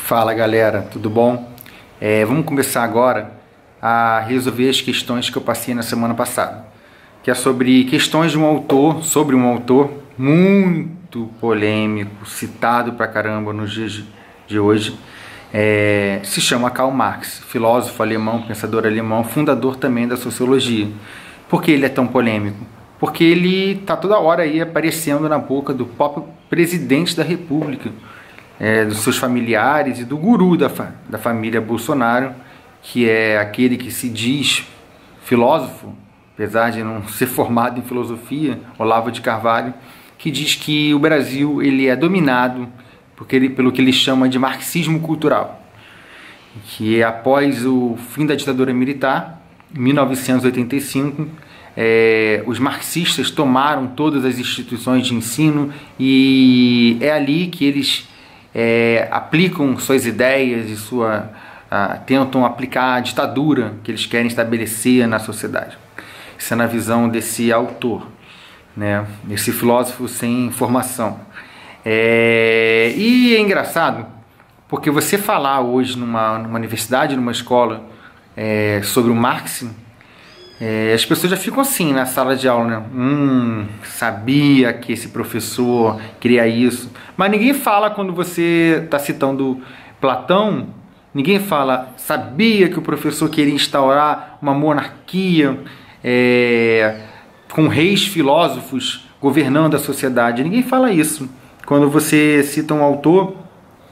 Fala galera, tudo bom? Vamos começar agora a resolver as questões que eu passei na semana passada, que é sobre questões de um autor, sobre um autor muito polêmico, citado pra caramba nos dias de hoje. Se chama Karl Marx, filósofo alemão, pensador alemão, fundador também da sociologia. Por que ele é tão polêmico? Porque ele está toda hora aí aparecendo na boca do próprio presidente da República, dos seus familiares e do guru da família Bolsonaro, que é aquele que se diz filósofo, apesar de não ser formado em filosofia, Olavo de Carvalho, que diz que o Brasil ele é dominado pelo que ele chama de marxismo cultural, que após o fim da ditadura militar, em 1985, os marxistas tomaram todas as instituições de ensino e é ali que eles aplicam suas ideias e tentam aplicar a ditadura que eles querem estabelecer na sociedade. Isso é na visão desse autor, né? Esse filósofo sem formação. E é engraçado, porque você falar hoje numa universidade, numa escola, sobre o Marx, as pessoas já ficam assim na sala de aula, né? Sabia que esse professor queria isso. Mas ninguém fala quando você está citando Platão, ninguém fala, sabia que o professor queria instaurar uma monarquia com reis filósofos governando a sociedade. Ninguém fala isso. Quando você cita um autor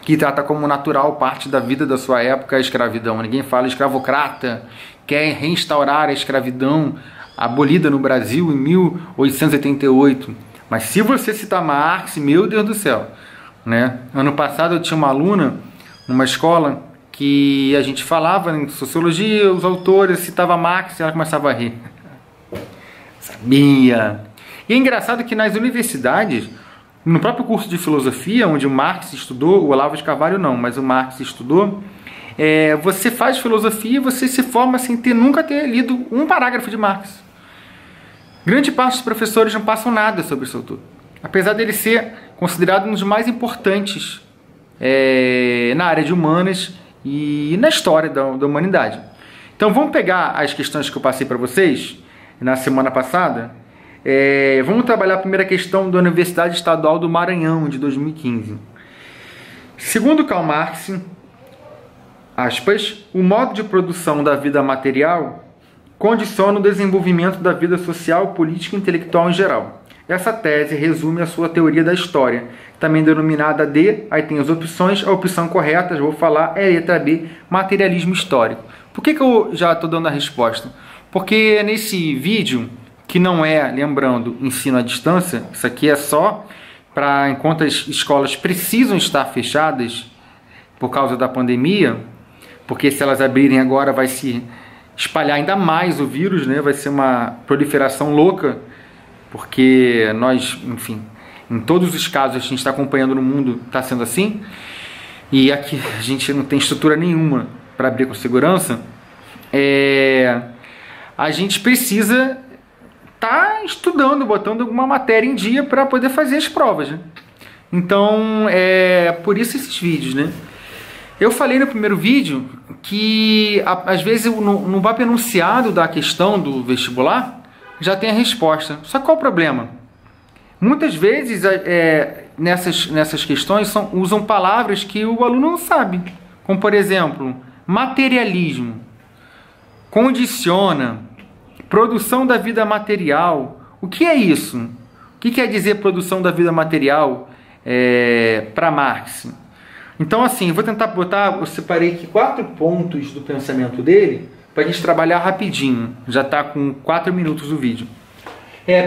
que trata como natural parte da vida da sua época a escravidão. Ninguém fala escravocrata, quer reinstaurar a escravidão abolida no Brasil em 1888. Mas se você citar Marx, meu Deus do céu, né? Ano passado eu tinha uma aluna numa escola que a gente falava em sociologia, os autores citavam Marx e ela começava a rir. Sabia! E é engraçado que nas universidades, no próprio curso de filosofia, onde o Marx estudou, o Olavo de Carvalho não, mas o Marx estudou, você faz filosofia e você se forma sem nunca ter lido um parágrafo de Marx. Grande parte dos professores não passam nada sobre esse autor, apesar dele ser considerado um dos mais importantes na área de humanas e na história da humanidade. Então vamos pegar as questões que eu passei para vocês na semana passada. Vamos trabalhar a primeira questão da Universidade Estadual do Maranhão, de 2015. Segundo Karl Marx, aspas, o modo de produção da vida material condiciona o desenvolvimento da vida social, política e intelectual em geral. Essa tese resume a sua teoria da história, também denominada de, aí tem as opções, a opção correta, já vou falar, é a letra B, materialismo histórico. Por que eu já estou dando a resposta? Porque nesse vídeo, que não lembrando, ensino à distância, isso aqui é só para enquanto as escolas precisam estar fechadas por causa da pandemia, porque se elas abrirem agora vai se espalhar ainda mais o vírus, né? Vai ser uma proliferação louca, porque nós, enfim, em todos os casos a gente está acompanhando no mundo, está sendo assim, e aqui a gente não tem estrutura nenhuma para abrir com segurança. A gente precisa tá estudando, botando alguma matéria em dia para poder fazer as provas, né? Então, por isso esses vídeos, né? Eu falei no primeiro vídeo que, às vezes, no próprio enunciado da questão do vestibular, já tem a resposta. Só que qual o problema? Muitas vezes, nessas questões, usam palavras que o aluno não sabe. Como, por exemplo, materialismo, condiciona, produção da vida material. O que é isso? O que quer dizer produção da vida material para Marx? Então, assim, vou tentar botar, eu separei aqui 4 pontos do pensamento dele para a gente trabalhar rapidinho. Já está com 4 minutos do vídeo.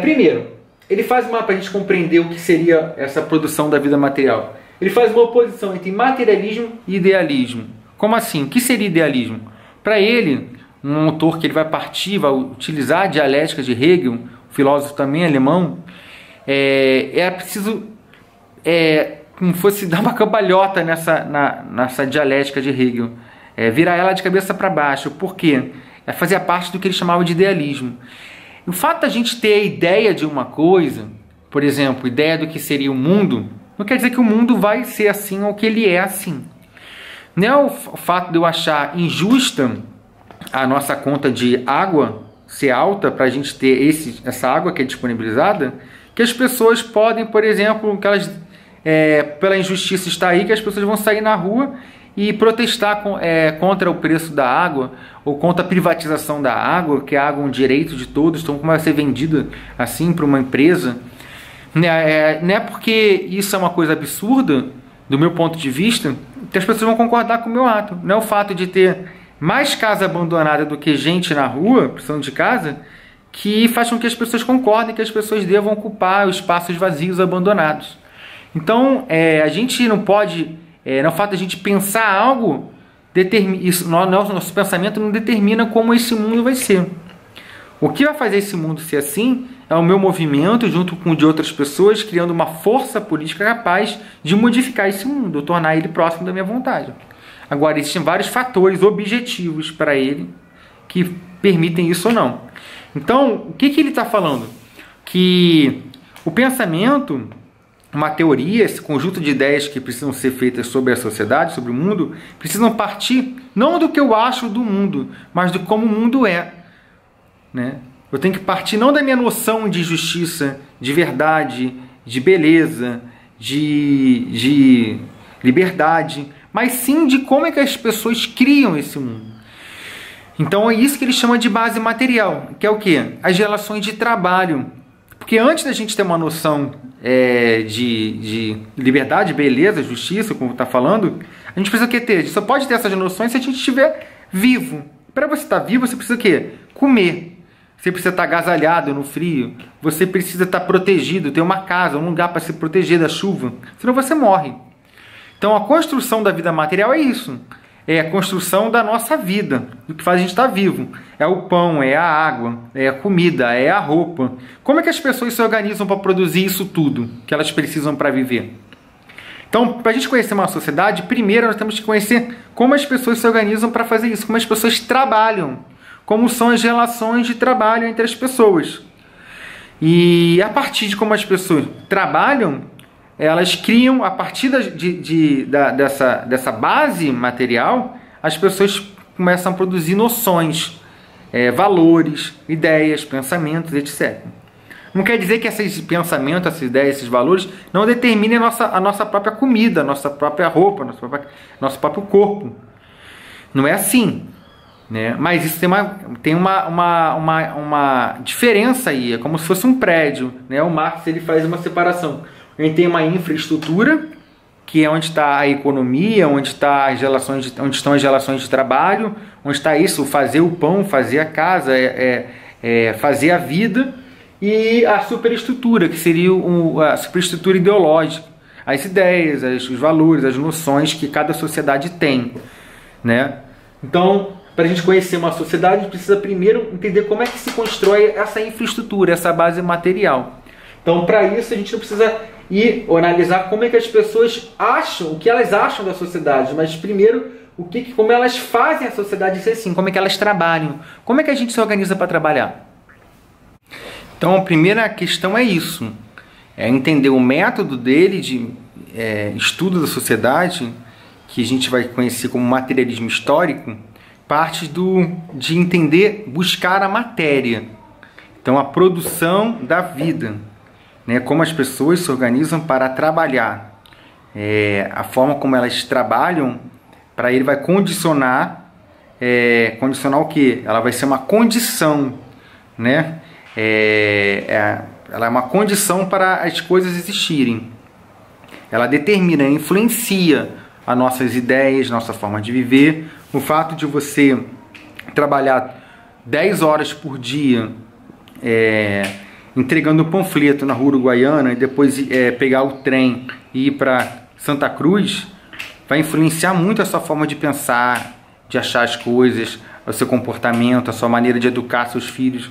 Primeiro, ele faz para a gente compreender o que seria essa produção da vida material. Ele faz uma oposição entre materialismo e idealismo. Como assim? O que seria idealismo? Para ele, um autor que ele vai utilizar a dialética de Hegel, filósofo também alemão, preciso como fosse dar uma cambalhota nessa dialética de Hegel, virar ela de cabeça para baixo. Por quê? Fazia parte do que ele chamava de idealismo. O fato da gente ter a ideia de uma coisa, por exemplo, ideia do que seria o mundo, não quer dizer que o mundo vai ser assim ou que ele é assim. Não é o fato de eu achar injusta a nossa conta de água ser alta para a gente ter essa água que é disponibilizada, que as pessoas podem, por exemplo, que elas, pela injustiça está aí, que as pessoas vão sair na rua e protestar contra o preço da água ou contra a privatização da água, que a água é um direito de todos, então como vai ser vendida assim para uma empresa. Não é porque isso é uma coisa absurda, do meu ponto de vista, que as pessoas vão concordar com o meu ato. Não é o fato de ter mais casa abandonada do que gente na rua, precisando de casa, que faz com que as pessoas concordem que as pessoas devam ocupar os espaços vazios abandonados. Então, a gente não pode, no fato de a gente pensar algo, nosso pensamento não determina como esse mundo vai ser. O que vai fazer esse mundo ser assim é o meu movimento, junto com o de outras pessoas, criando uma força política capaz de modificar esse mundo, tornar ele próximo da minha vontade. Agora, existem vários fatores objetivos para ele que permitem isso ou não. Então, o que ele está falando? Que o pensamento, uma teoria, esse conjunto de ideias que precisam ser feitas sobre a sociedade, sobre o mundo, precisam partir não do que eu acho do mundo, mas de como o mundo é. Né? Eu tenho que partir não da minha noção de justiça, de verdade, de beleza, de liberdade, mas sim de como é que as pessoas criam esse mundo. Então é isso que ele chama de base material, que é o quê? As relações de trabalho. Porque antes da gente ter uma noção de liberdade, beleza, justiça, como está falando, a gente precisa o quê ter? A gente só pode ter essas noções se a gente estiver vivo. Para você estar vivo, você precisa o quê? Comer. Você precisa estar agasalhado no frio. Você precisa estar protegido, ter uma casa, um lugar para se proteger da chuva. Senão você morre. Então a construção da vida material é isso. É a construção da nossa vida, do que faz a gente estar vivo. É o pão, é a água, é a comida, é a roupa. Como é que as pessoas se organizam para produzir isso tudo que elas precisam para viver? Então, para a gente conhecer uma sociedade, primeiro nós temos que conhecer como as pessoas se organizam para fazer isso, como as pessoas trabalham, como são as relações de trabalho entre as pessoas. E a partir de como as pessoas trabalham, elas criam, a partir dessa base material, as pessoas começam a produzir noções, valores, ideias, pensamentos, etc. Não quer dizer que esses pensamentos, essas ideias, esses valores não determinem a nossa própria comida, a nossa própria roupa, nosso próprio corpo. Não é assim. Né? Mas isso tem uma diferença aí, é como se fosse um prédio. Né? O Marx ele faz uma separação. A gente tem uma infraestrutura, que é onde está a economia, onde estão as relações de trabalho, onde está isso, fazer o pão, fazer a casa, fazer a vida, e a superestrutura, que seria a superestrutura ideológica, as ideias, os valores, as noções que cada sociedade tem. Né? Então, para a gente conhecer uma sociedade, a gente precisa primeiro entender como é que se constrói essa infraestrutura, essa base material. Então, para isso, a gente não precisa ir analisar como é que as pessoas acham, o que elas acham da sociedade, mas primeiro, como elas fazem a sociedade ser assim, como é que elas trabalham, como é que a gente se organiza para trabalhar. Então, a primeira questão é isso, é entender o método dele de estudo da sociedade, que a gente vai conhecer como materialismo histórico, parte de entender, buscar a matéria. Então, a produção da vida, né? Como as pessoas se organizam para trabalhar. A forma como elas trabalham, para ele vai condicionar, condicionar o quê? Ela vai ser uma condição, né? Ela é uma condição para as coisas existirem. Ela determina, influencia as nossas ideias, nossa forma de viver. O fato de você trabalhar 10 horas por dia entregando um panfleto na rua uruguaiana e depois pegar o trem e ir para Santa Cruz, vai influenciar muito a sua forma de pensar, de achar as coisas, o seu comportamento, a sua maneira de educar seus filhos.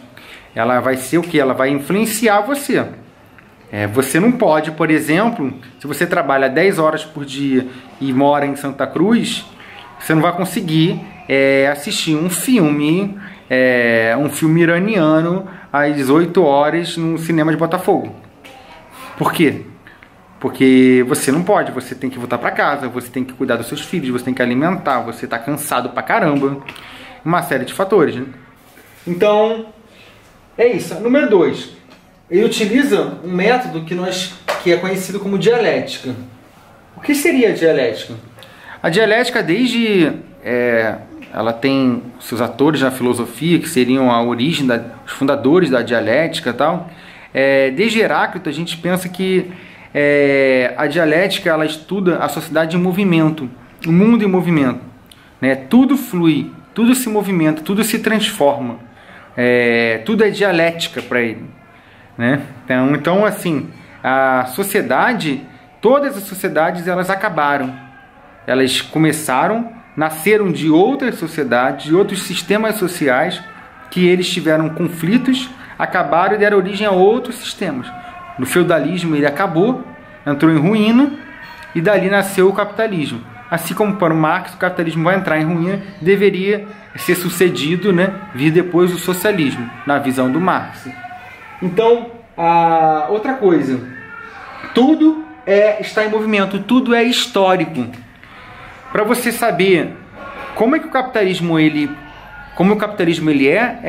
Ela vai ser o que? Ela vai influenciar você. Você não pode, por exemplo, se você trabalha 10 horas por dia e mora em Santa Cruz, você não vai conseguir assistir um filme iraniano às 8 horas no cinema de Botafogo. Por quê? Porque você não pode, você tem que voltar para casa, você tem que cuidar dos seus filhos, você tem que alimentar, você está cansado pra caramba. Uma série de fatores, né? Então, é isso. Número 2. Ele utiliza um método que é conhecido como dialética. O que seria a dialética? A dialética, ela tem seus atores na filosofia, que seriam a origem, os fundadores da dialética e tal. Desde Heráclito, a gente pensa que a dialética, ela estuda a sociedade em movimento, o mundo em movimento, né? Tudo flui, tudo se movimenta, tudo se transforma, tudo é dialética para ele, né? Então, assim, a sociedade, todas as sociedades, elas acabaram, elas começaram, nasceram de outras sociedades, de outros sistemas sociais, que eles tiveram conflitos, acabaram e deram origem a outros sistemas. No feudalismo ele acabou, entrou em ruína, e dali nasceu o capitalismo. Assim como para o Marx, o capitalismo vai entrar em ruína, deveria ser sucedido, né, vir depois o socialismo, na visão do Marx. Então, outra coisa, tudo está em movimento, tudo é histórico. Para você saber como o capitalismo é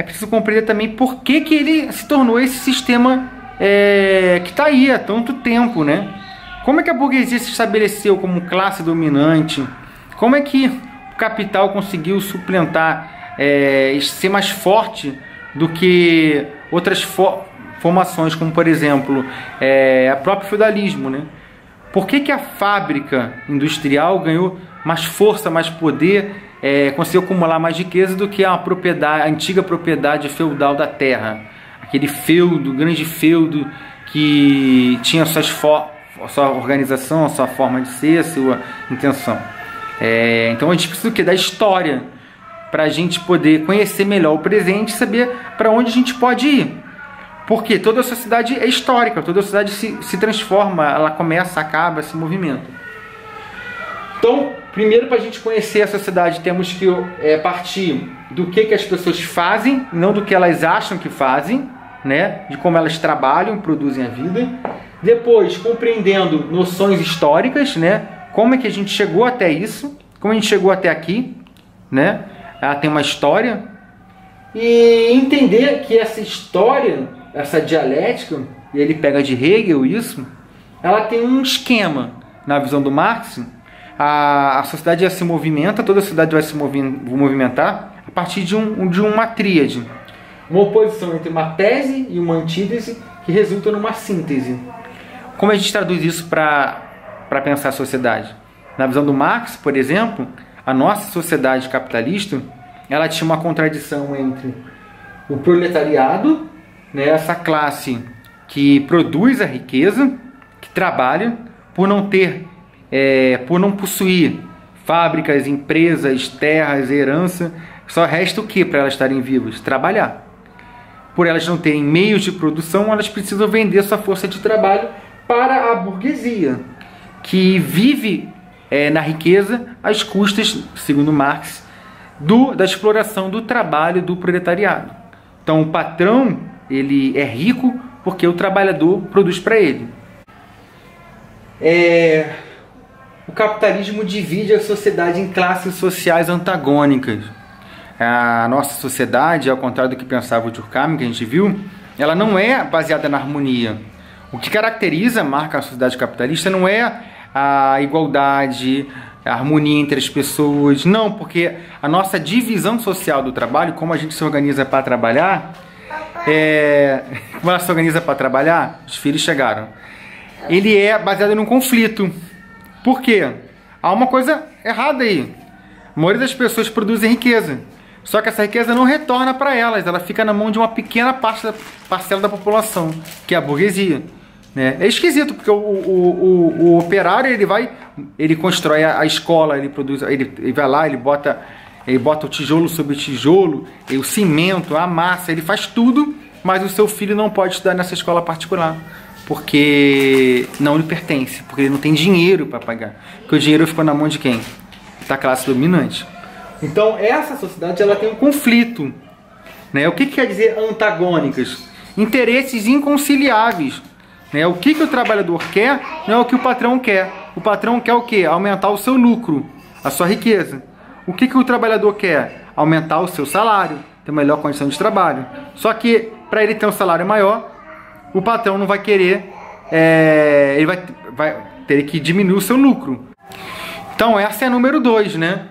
preciso compreender também por que ele se tornou esse sistema que está aí há tanto tempo, né? Como é que a burguesia se estabeleceu como classe dominante? Como é que o capital conseguiu suplantar, ser mais forte do que outras formações, como por exemplo, o próprio feudalismo, né? Por que a fábrica industrial ganhou mais força, mais poder, conseguiu acumular mais riqueza do que a antiga propriedade feudal da terra? Aquele feudo, grande feudo, que tinha sua organização, a sua forma de ser, a sua intenção. Então a gente precisa da história, para a gente poder conhecer melhor o presente e saber para onde a gente pode ir. Porque toda a sociedade é histórica, toda a sociedade se transforma, ela começa, acaba, se movimenta. Então, primeiro, para a gente conhecer a sociedade, temos que partir do que as pessoas fazem, não do que elas acham que fazem, né? De como elas trabalham, produzem a vida. Depois, compreendendo noções históricas, né? Como é que a gente chegou até isso, como a gente chegou até aqui, né? Ela tem uma história. E entender que essa história, essa dialética, e ele pega de Hegel isso, ela tem um esquema. Na visão do Marx, a sociedade já se movimenta, toda a sociedade vai se movimentar a partir de uma tríade. Uma oposição entre uma tese e uma antítese que resulta numa síntese. Como a gente traduz isso para pensar a sociedade? Na visão do Marx, por exemplo, a nossa sociedade capitalista, ela tinha uma contradição entre o proletariado, né, essa classe que produz a riqueza, que trabalha, por não possuir fábricas, empresas, terras, herança, só resta o que para elas estarem vivas? Trabalhar. Por elas não terem meios de produção, elas precisam vender sua força de trabalho para a burguesia, que vive na riqueza às custas, segundo Marx, da exploração do trabalho do proletariado. Então o patrão, ele é rico porque o trabalhador produz para ele. O capitalismo divide a sociedade em classes sociais antagônicas. A nossa sociedade, ao contrário do que pensava o Durkheim, que a gente viu, ela não é baseada na harmonia. O que marca a sociedade capitalista não é a igualdade, a harmonia entre as pessoas. Não, porque a nossa divisão social do trabalho, como a gente se organiza para trabalhar, como ela se organiza para trabalhar, os filhos chegaram, ele é baseado num conflito. Por quê? Há uma coisa errada aí. A maioria das pessoas produzem riqueza, só que essa riqueza não retorna para elas, ela fica na mão de uma pequena parcela da população, que é a burguesia. Né? É esquisito, porque o operário, ele constrói a escola, ele vai lá, ele bota o tijolo sobre tijolo, o cimento, a massa, ele faz tudo, mas o seu filho não pode estudar nessa escola particular, porque não lhe pertence, porque ele não tem dinheiro para pagar, porque o dinheiro ficou na mão de quem? Da classe dominante. Então essa sociedade, ela tem um conflito, né? O que quer dizer antagônicas? Interesses inconciliáveis. né? O que o trabalhador quer não é o que o patrão quer. O patrão quer o quê? Aumentar o seu lucro, a sua riqueza. O que o trabalhador quer? Aumentar o seu salário, ter melhor condição de trabalho. Só que para ele ter um salário maior, o patrão não vai querer, ele vai ter que diminuir o seu lucro. Então essa é a número 2, né?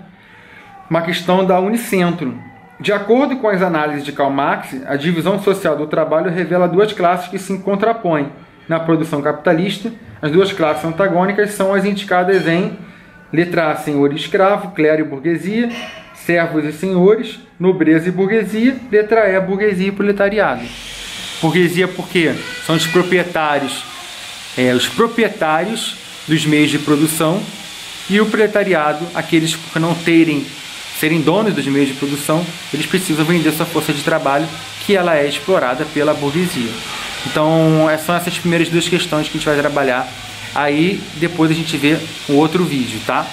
Uma questão da Unicentro. De acordo com as análises de Karl Marx, a divisão social do trabalho revela duas classes que se contrapõem. Na produção capitalista, as duas classes antagônicas são as indicadas em letra A, senhor e escravo, clero e burguesia, servos e senhores, nobreza e burguesia, letra E, burguesia e proletariado. Burguesia por quê? São os proprietários dos meios de produção, e o proletariado, aqueles que não serem donos dos meios de produção, eles precisam vender sua força de trabalho, que ela é explorada pela burguesia. Então, são essas primeiras duas questões que a gente vai trabalhar. Aí, depois a gente vê um outro vídeo, tá?